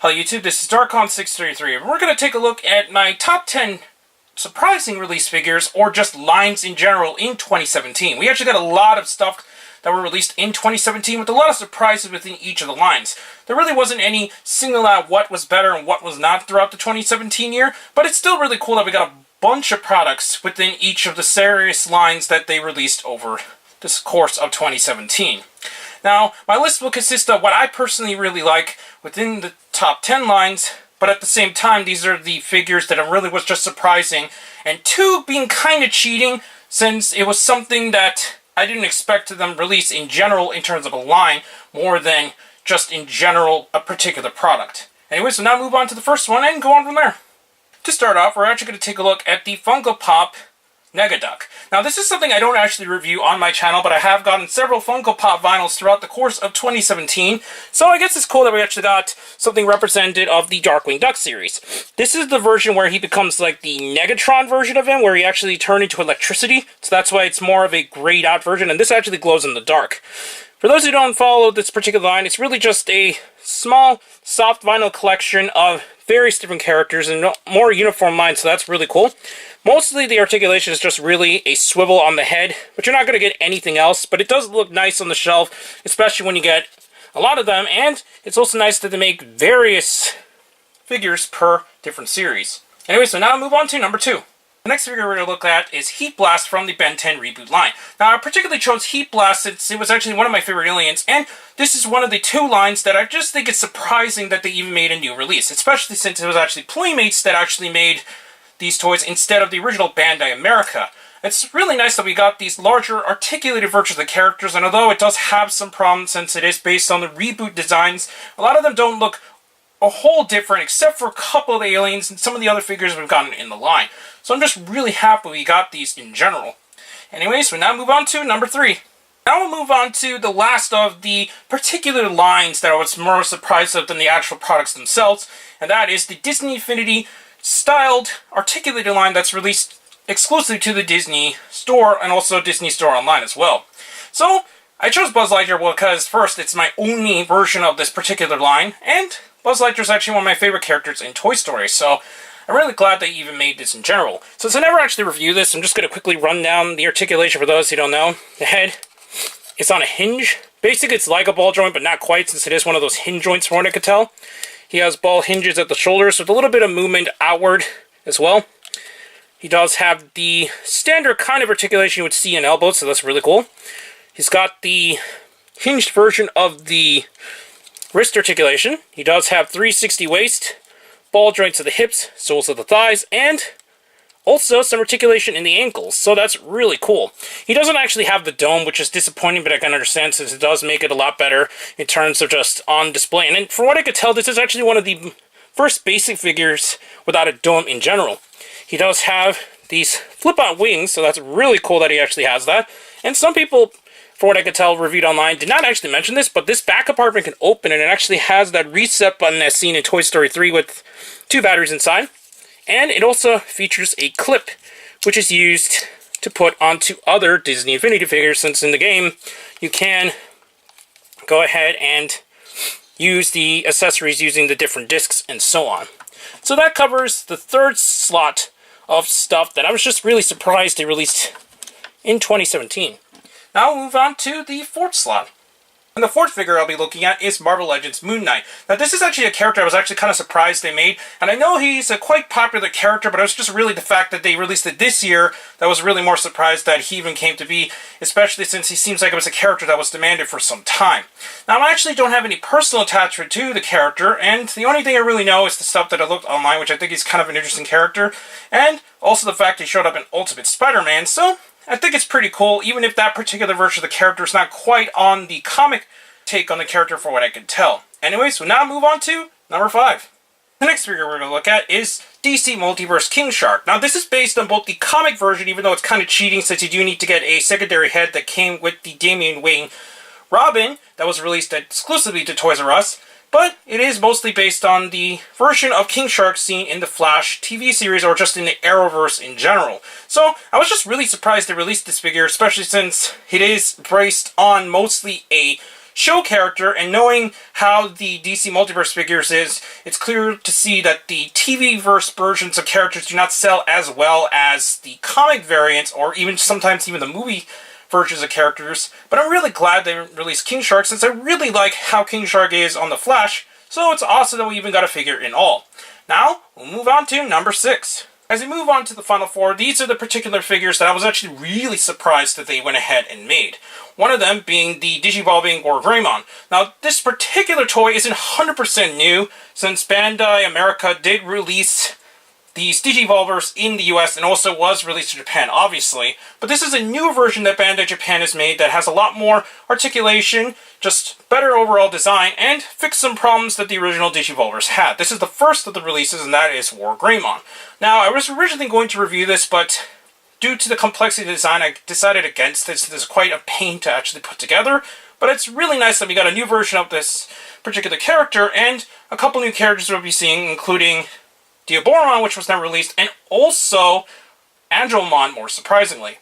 Hello YouTube, this is Darkon633, and we're going to take a look at my top 10 surprising release figures, or just lines in general, in 2017. We actually got a lot of stuff that were released in 2017 with a lot of surprises within each of the lines. There really wasn't any single out what was better and what was not throughout the 2017 year, but it's still really cool that we got a bunch of products within each of the serious lines that they released over this course of 2017. Now, my list will consist of what I personally really like within the top 10 lines, but at the same time, these are the figures that really was just surprising, and two being kind of cheating, since it was something that I didn't expect to them release in general in terms of a line, more than just in general a particular product. Anyway, so now move on to the first one and go on from there. To start off, we're actually going to take a look at the Funko Pop Negaduck. Now, this is something I don't actually review on my channel, but I have gotten several Funko Pop vinyls throughout the course of 2017, so I guess it's cool that we actually got something representative of the Darkwing Duck series. This is the version where he becomes like the Negatron version of him, where he actually turned into electricity, so that's why it's more of a grayed out version, and this actually glows in the dark. For those who don't follow this particular line, it's really just a small, soft vinyl collection of various different characters in more uniform lines, so that's really cool. Mostly the articulation is just really a swivel on the head, but you're not going to get anything else, but it does look nice on the shelf, especially when you get a lot of them, and it's also nice that they make various figures per different series. Anyway, so now move on to number 2. The next figure we're going to look at is Heat Blast from the Ben 10 reboot line. Now, I particularly chose Heat Blast since it was actually one of my favorite aliens, and this is one of the two lines that I just think it's surprising that they even made a new release, especially since it was actually Playmates that actually made these toys instead of the original Bandai America. It's really nice that we got these larger articulated versions of the characters, and although it does have some problems since it is based on the reboot designs, a lot of them don't look a whole different except for a couple of the aliens and some of the other figures we've gotten in the line. So I'm just really happy we got these in general. Anyway, so now move on to number 3. Now we'll move on to the last of the particular lines that I was more surprised of than the actual products themselves, and that is the Disney Infinity styled articulated line that's released exclusively to the Disney Store and also Disney Store Online as well. So I chose Buzz Lightyear because first, it's my only version of this particular line, and Buzz Lightyear is actually one of my favorite characters in Toy Story, so I'm really glad they even made this in general. Since I never actually reviewed this, I'm just going to quickly run down the articulation for those who don't know. The head is on a hinge. Basically, it's like a ball joint, but not quite, since it is one of those hinge joints from what I could tell. He has ball hinges at the shoulders with a little bit of movement outward as well. He does have the standard kind of articulation you would see in elbows, so that's really cool. He's got the hinged version of the wrist articulation. He does have 360 waist, ball joints of the hips, soles of the thighs, and also some articulation in the ankles, so that's really cool. He doesn't actually have the dome, which is disappointing, but I can understand since it does make it a lot better in terms of just on display. And from what I could tell, this is actually one of the first basic figures without a dome in general. He does have these flip-out wings, so that's really cool that he actually has that. And some people, for what I could tell, reviewed online, did not actually mention this, but this back compartment can open, and it actually has that reset button as seen in Toy Story 3 with 2 batteries inside. And it also features a clip, which is used to put onto other Disney Infinity figures, since in the game, you can go ahead and use the accessories using the different discs and so on. So that covers the third slot of stuff that I was just really surprised they released in 2017. Now we'll move on to the fourth slot. And the fourth figure I'll be looking at is Marvel Legends Moon Knight. Now, this is actually a character I was actually kind of surprised they made, and I know he's a quite popular character, but it was just really the fact that they released it this year that was really more surprised that he even came to be, especially since he seems like it was a character that was demanded for some time. Now, I actually don't have any personal attachment to the character, and the only thing I really know is the stuff that I looked online, which I think is kind of an interesting character, and also the fact he showed up in Ultimate Spider-Man, so I think it's pretty cool, even if that particular version of the character is not quite on the comic take on the character for what I can tell. Anyway, so now move on to number 5. The next figure we're going to look at is DC Multiverse King Shark. Now, this is based on both the comic version, even though it's kind of cheating since you do need to get a secondary head that came with the Damian Wayne Robin that was released exclusively to Toys R Us, but it is mostly based on the version of King Shark seen in the Flash TV series or just in the Arrowverse in general. So I was just really surprised they released this figure, especially since it is based on mostly a show character, and knowing how the DC Multiverse figures is, it's clear to see that the TV-verse versions of characters do not sell as well as the comic variants, or even sometimes even the movie versions of characters. But I'm really glad they released King Shark, since I really like how King Shark is on The Flash, so it's awesome that we even got a figure in all. Now, we'll move on to number 6. As we move on to the final 4, these are the particular figures that I was actually really surprised that they went ahead and made. One of them being the Digivolving WarGreymon. Now, this particular toy isn't 100% new, since Bandai America did release these Digivolvers in the US and also was released in Japan, obviously. But this is a new version that Bandai Japan has made that has a lot more articulation, just better overall design, and fixed some problems that the original Digivolvers had. This is the first of the releases, and that is WarGreymon. Now, I was originally going to review this, but due to the complexity of the design, I decided against this. This is quite a pain to actually put together, but it's really nice that we got a new version of this particular character, and a couple new characters we'll be seeing, including Diaboromon, which was never released, and also Andromon, more surprisingly.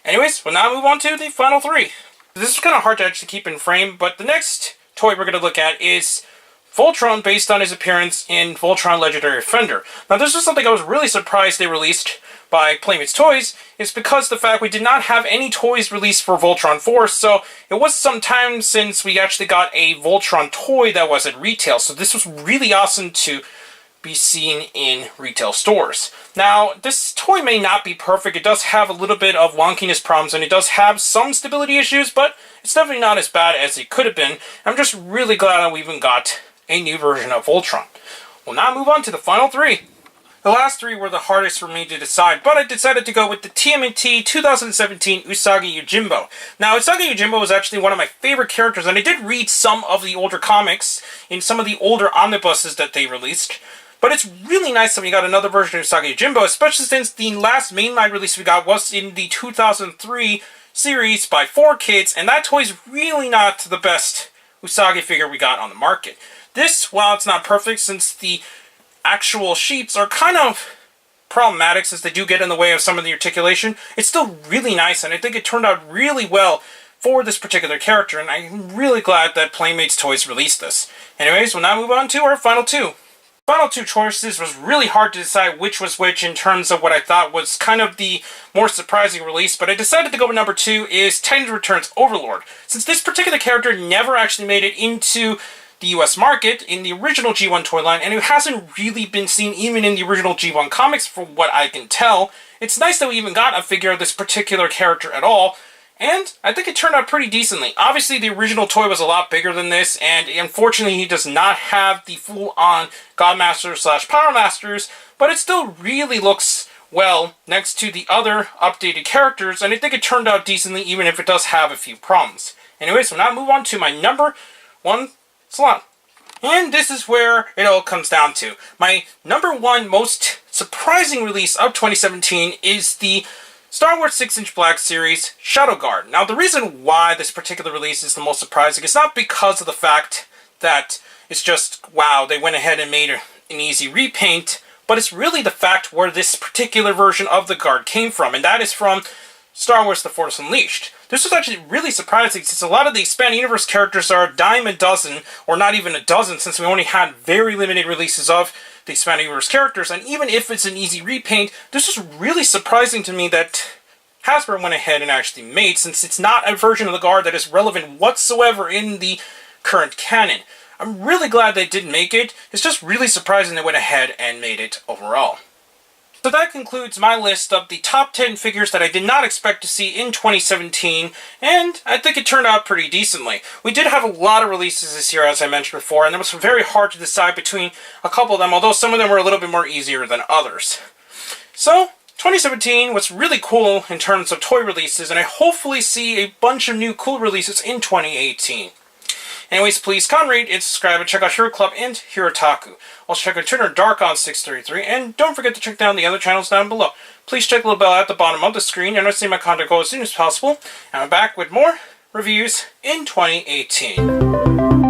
Anyways, we'll now move on to the final 3. This is kind of hard to actually keep in frame, but the next toy we're going to look at is Voltron, based on his appearance in Voltron Legendary Offender. Now, this is something I was really surprised they released by Playmates Toys, is because the fact we did not have any toys released for Voltron 4, so it was some time since we actually got a Voltron toy that was at retail, so this was really awesome to be seen in retail stores. Now, this toy may not be perfect. It does have a little bit of wonkiness problems, and it does have some stability issues, but it's definitely not as bad as it could have been. I'm just really glad that we even got a new version of Voltron. We'll now move on to the final 3. The last 3 were the hardest for me to decide, but I decided to go with the TMNT 2017 Usagi Yojimbo. Now, Usagi Yojimbo was actually one of my favorite characters, and I did read some of the older comics in some of the older omnibuses that they released. But it's really nice that we got another version of Saga Yojimbo, especially since the last mainline release we got was in the 2003 series by 4Kids, and that toy's really not the best Usagi figure we got on the market. This, while it's not perfect, since the actual sheets are kind of problematic since they do get in the way of some of the articulation, it's still really nice, and I think it turned out really well for this particular character, and I'm really glad that Playmates Toys released this. Anyways, we'll now move on to our final 2. Final 2 choices was really hard to decide which was which in terms of what I thought was kind of the more surprising release, but I decided to go with number 2 is Titans Returns Overlord. Since this particular character never actually made it into the US market in the original G1 toy line, and it hasn't really been seen even in the original G1 comics from what I can tell, it's nice that we even got a figure of this particular character at all. And I think it turned out pretty decently. Obviously, the original toy was a lot bigger than this, and unfortunately, he does not have the full-on Godmaster/Power Masters, but it still really looks well next to the other updated characters, and I think it turned out decently, even if it does have a few problems. Anyways, we'll now move on to my number 1 slot. And this is where it all comes down to. My number 1 most surprising release of 2017 is the Star Wars 6-inch Black Series Shadow Guard. Now, the reason why this particular release is the most surprising is not because of the fact that it's just, wow, they went ahead and made an easy repaint, but it's really the fact where this particular version of the guard came from, and that is from Star Wars The Force Unleashed. This was actually really surprising since a lot of the Expanded Universe characters are a dime a dozen, or not even a dozen, since we only had very limited releases of the Expanded Universe characters, and even if it's an easy repaint, this was really surprising to me that Hasbro went ahead and actually made, since it's not a version of the guard that is relevant whatsoever in the current canon. I'm really glad they did make it. It's just really surprising they went ahead and made it overall. So that concludes my list of the top 10 figures that I did not expect to see in 2017, and I think it turned out pretty decently. We did have a lot of releases this year, as I mentioned before, and it was very hard to decide between a couple of them, although some of them were a little bit more easier than others. So, 2017 was really cool in terms of toy releases, and I hopefully see a bunch of new cool releases in 2018. Anyways, please comment, rate, and subscribe, and check out Hero Club and Hirotaku. Also check out Twitter Darkon633, and don't forget to check down the other channels down below. Please check the little bell at the bottom of the screen, and I'll see my content go as soon as possible. And I'm back with more reviews in 2018.